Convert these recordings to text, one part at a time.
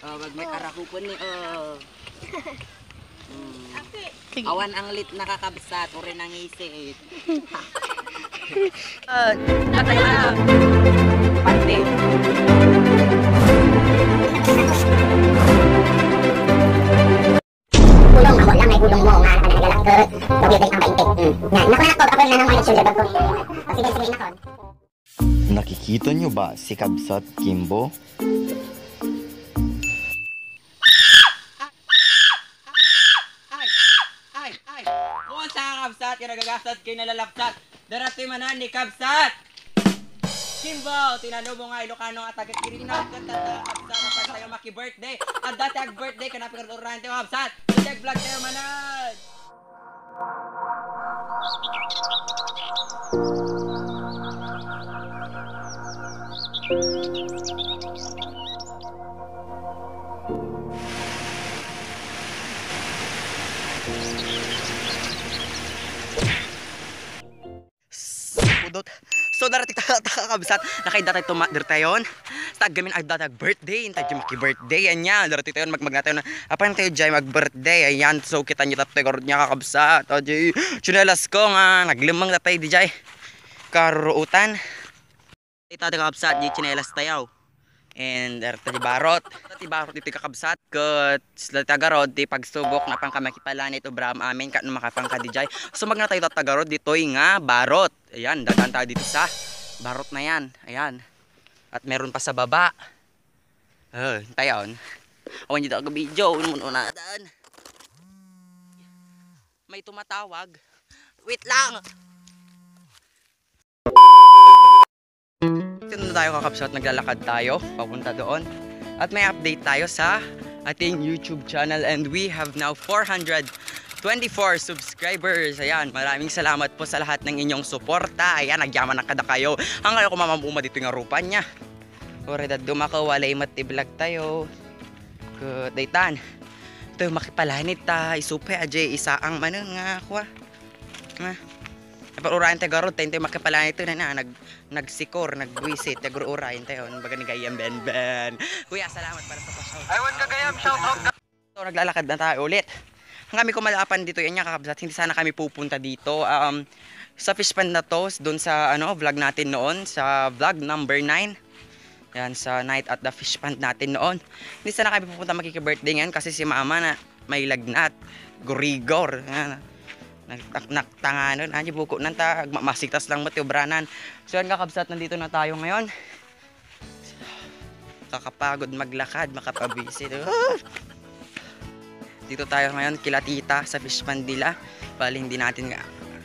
Wag may karahupon ni Awan ang lit nakakabsat, o rin ang isit. Katay na. Pante. Kulong ako lang ay gulong mo nga nakalagak ko. Dogit ang kaintit. Nga nakuha ko na ng mga shoulder bag ko. Sige nakon. Nakikita nyo ba si Kabsat Kimbo? Kung saan kabsat, kinagagasat, kinalalapsat. Darati manan ni Kabsat. Kimbo, tinanong mo nga Ilocano at agad-kirinaw ka kabsat na pa tayo maki-birthday. At dati ag-birthday ka na pinag-urante mo kabsat. Check vlog tayo manan. So darating kabsat nakaidatay tumadir tayon sa gamin ay datag birthday intay jay maki-birthday anya darating tayon magmagatayon na apan tayo jay mag-birthday ayan so kita nyo tatay karod nya kakabsat o jay chunelas ko nga naglimang tatay di jay karuutan itatay kakabsat jay chunelas tayaw and dati barot dito kakabsat kat sila tagarod di pagsubok na pang kamakipalanit o bram amin kat no makapangka di jay so magna tayo tagarod ditoy nga barot ayan dadan tayo dito sa barot na yan ayan at meron pa sa baba tayon awan dito ako video una daan may tumatawag wait lang na tayo kakabsat naglalakad tayo papunta doon at may update tayo sa ating YouTube channel and we have now 424 subscribers. Ayan, maraming salamat po sa lahat ng inyong suporta. Ayan, nagyaman na kada kayo. Hanggang ako mamamuma dito yung rupan niya. Koredad dumakawalay matiblog tayo. Daytan. Ito makipalanit ta. Isupe ajay isa ang manang nga ako. Pag-urayan tayo garod tayo makipalanit ito na nagsikor, nagwisit, nag-urayan tayo. Baga ni Gayam Ben. Kuya, salamat para sa pa-shout. I want ka Gayam, shout out. So, naglalakad na tayo ulit. Ang kami kumalapan dito yan kakabsat, hindi sana kami pupunta dito sa fish pond na to, doon sa vlog natin noon, sa vlog number 9 yan, sa night at the fish pond natin noon. Hindi sana kami pupunta makiki-birthday ngayon kasi si mama na may lagnat, gurigor naktanganon, buko nanta masitas lang matiobranan. So yan kakabsat, nandito na tayo ngayon. Kakapagod maglakad, makapabisit. Dito tayo ngayon kila tita sa fish pond nila. Bali hindi natin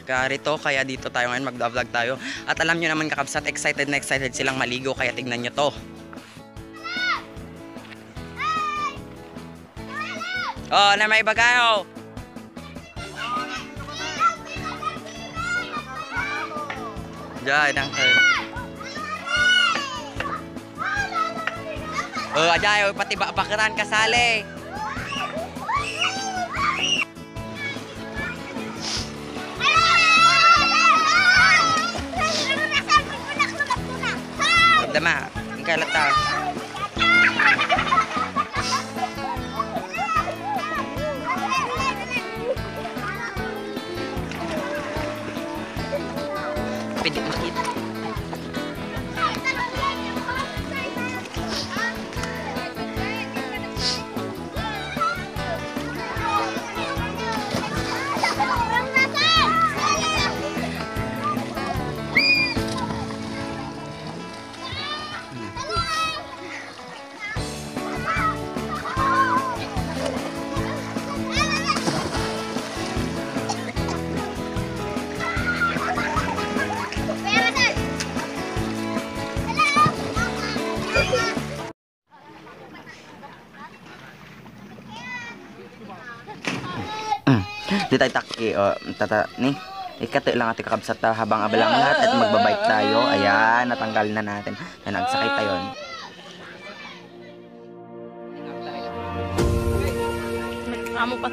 karito kaya dito tayo ngayon mag-vlog tayo. At alam nyo naman kakabsat, excited na excited silang maligo kaya tignan nyo to. Oh, na may bagayo. Diyan ang ajay pati bakaran kasali. Dama, ang kalata. Pwede makita. Di tayo taki tata ni ikato lang ati kakabsat habang abalang lahat at magbabike tayo. Ayan, natanggal na natin. Ayan, nagsakay tayo. Amo pa.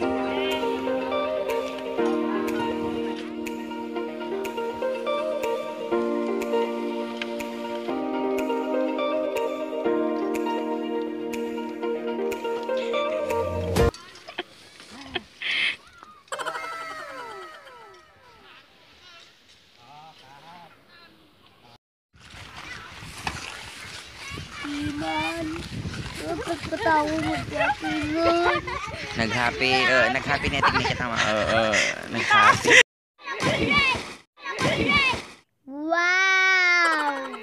Nag-happy na tingnan kita ma. Nag-happy. Wow!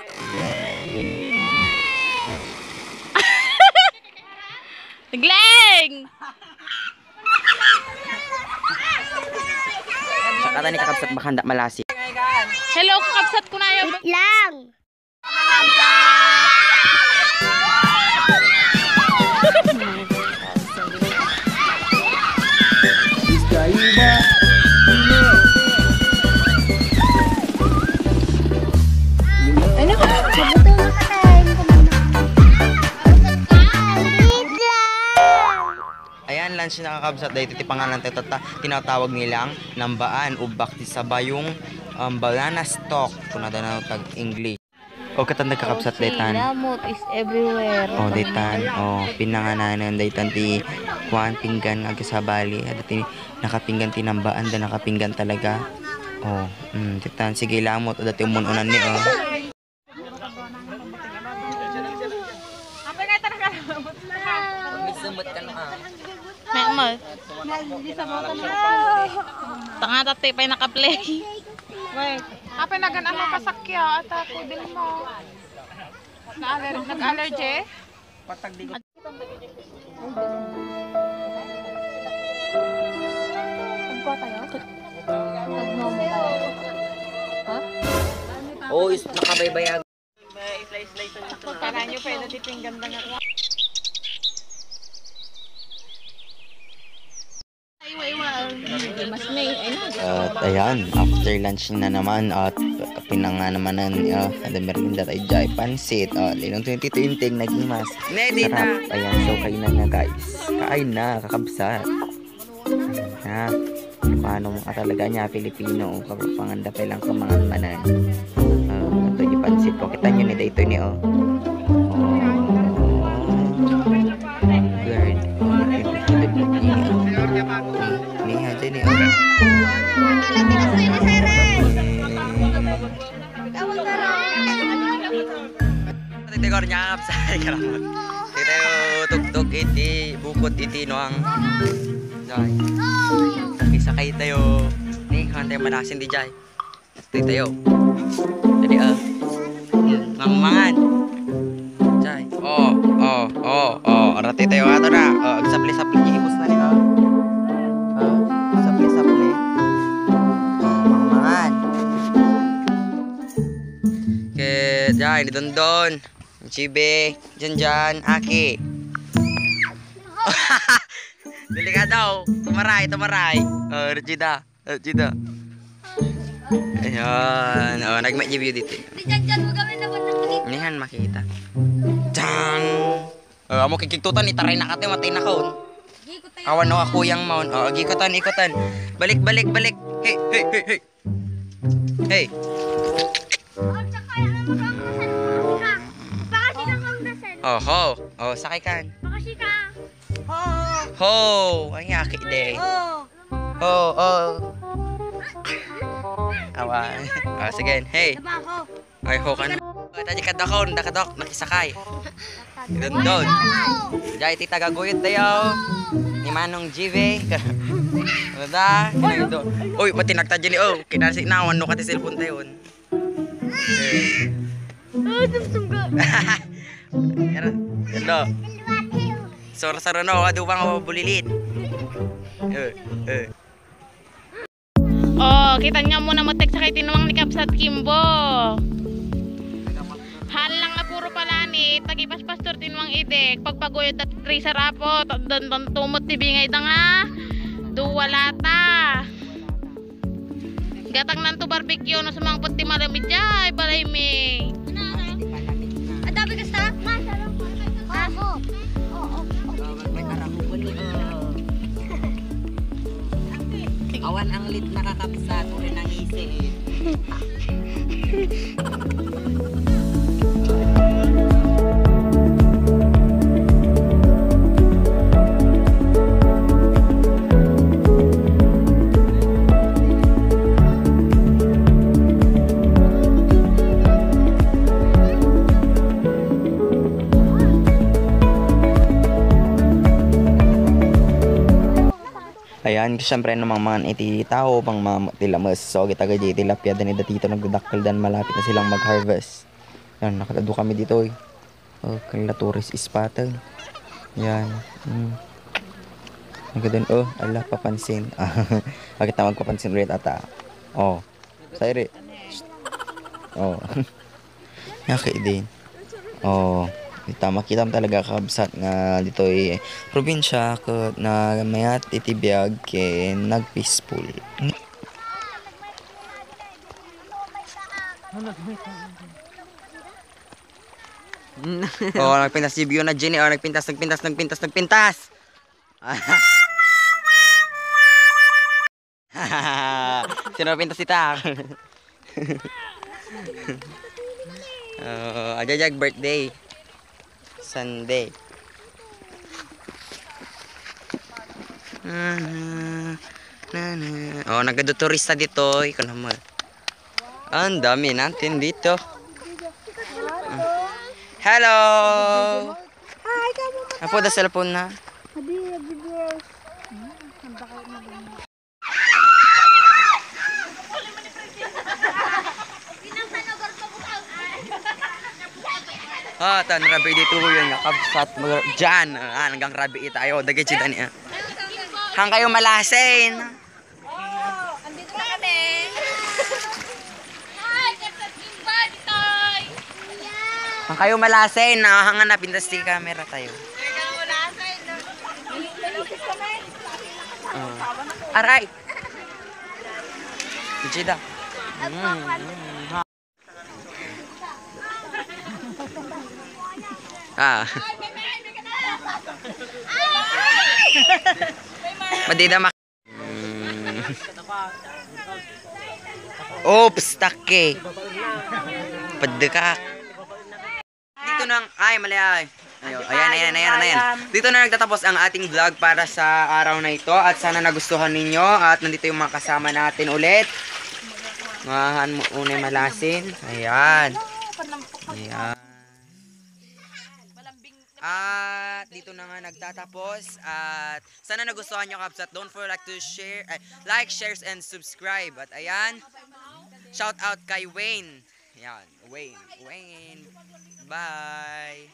Nagleng! Kata ni kakabsat baka handa malasi. Hello, kakabsat ko na yun. Wait lang! Ano ka? Mabuto na ka tayo. Wait lang! Ayan, lunch na kakabsat. Dahil iti pangalan tayo tinatawag nilang nambaan o bakti sa bayong banana stalk. Kung nada na tag-English. O katanda kakabsat daytan. Lamot is everywhere. O daytan. O pinangananan daytan ti kuan pinggan nga sa bali. Dati nakapinggan tinambaan da nakapinggan talaga. O daytan sige lamot o dati umununan ni o. Sumot ka na. May amal. Tanga tati pa yung nakaplay. Wait, apa nagan ano kasakya at ako din mo. Nag-allergy? O is nakabaybayag. Para nyo pwede tipinggan na nga. At ayan, after lunch na naman at pinanga naman ng merienda tayo dyan, pansit. Linong 2020 naging mas sarap. Ayan, so kain na guys. Kain na, kakabsat. Ha? Paano mo ka talaga niya, Pilipino. Panganda pa lang kamangan manan. Ito yung pansit ko. Kita nyo ni dito ni oh. Good. Ni aja ni oh. Titigor niya kapsay karamot. Tito tugtog iti bukod iti noang. Jay. Sakay tayo. Ni hantay manasin di jay. Tito tayo. Jadi mangan. Jay. Arati tayo ato na. Sapli-sapli niya ibus na ni oh. Sapli-sapli. Mangan. Ke jay didondon. Chibe, Janjan, Aki. Dili ka daw. Tumaray. Rejida. Ayan. Nag-make view dito. Nihan makita. Chan. Amo kikiktutan itaray na kate matay na kaon. Awan no ako yang maon. Ikutan. Balik. Hey. Sakay kan. Ay aki de. Awan. Sige. Hey. Ay ho kan. Tadi kadakon, dakadok nakisakay. Dondon. Jay ti tagaguyod tayo. Ni Manong GV. Wala. Oy, pati nagtadya ni kinasi nawan no kati cellphone tayo. Ito. Sora-sora no, adu bang bulilit. Oh, kita niya muna matek sa kay tinuwang ni Kapsat Kimbo. Halang nga puro pala ni tagipas pastor tinuwang idek pagpaguyod at tracer apo don tumot ti bingay da nga. Duwalata. Gatang nanto barbecue no sumangpot ti malamid jay balay mi. Adabi ka sa? Ako. Awan ang lit nakakapsat uri nang isi. Ayan, syempre namang mga iti tao pang mga tilamas. So, kita gaji tilapia dan dito nagdadakkel dan malapit na silang mag-harvest. Yan, nakatado kami dito eh. Oh, kanila tourist spot. Yan. Nagdun, oh, ala, papansin. Bakit na magpapansin ulit ata? Oh, sayri. Oh. Yaki din. Oh. Kita makita mo talaga kabsat nga dito ay probinsya ko na mayat itibiyag kay nag-peaceful. Oh, nagpintas si Bio na Jenny. Oh, nagpintas. Sino pintas ita? Ajajag birthday. Sunday. Oh, nagdo-turista dito. Ikaw naman. Ang dami natin dito. Hello! Hi, kamu. Apo da cellphone na. Tan rabi dito yun nga kabsat dyan. Hanggang rabi tayo. Dagay si Dani. Hang kayo malasin. Andito na kami. Hi, kapatid ba dito? Hang kayo malasin. Hangan na pintas si camera tayo. Aray. Jida. Madida mak. Oops, take. Padekak. Dito nang ay mali ay. Ayan. Dito na nagtatapos ang ating vlog para sa araw na ito at sana nagustuhan ninyo at nandito yung mga kasama natin ulit. Ngahan mo unay malasin. Ayan. At dito na nga nagtatapos at sana nagustuhan nyo kabsat. Don't forget to share, like, shares, and subscribe. At ayan, shout out kay Wayne. Ayan, Wayne. Bye!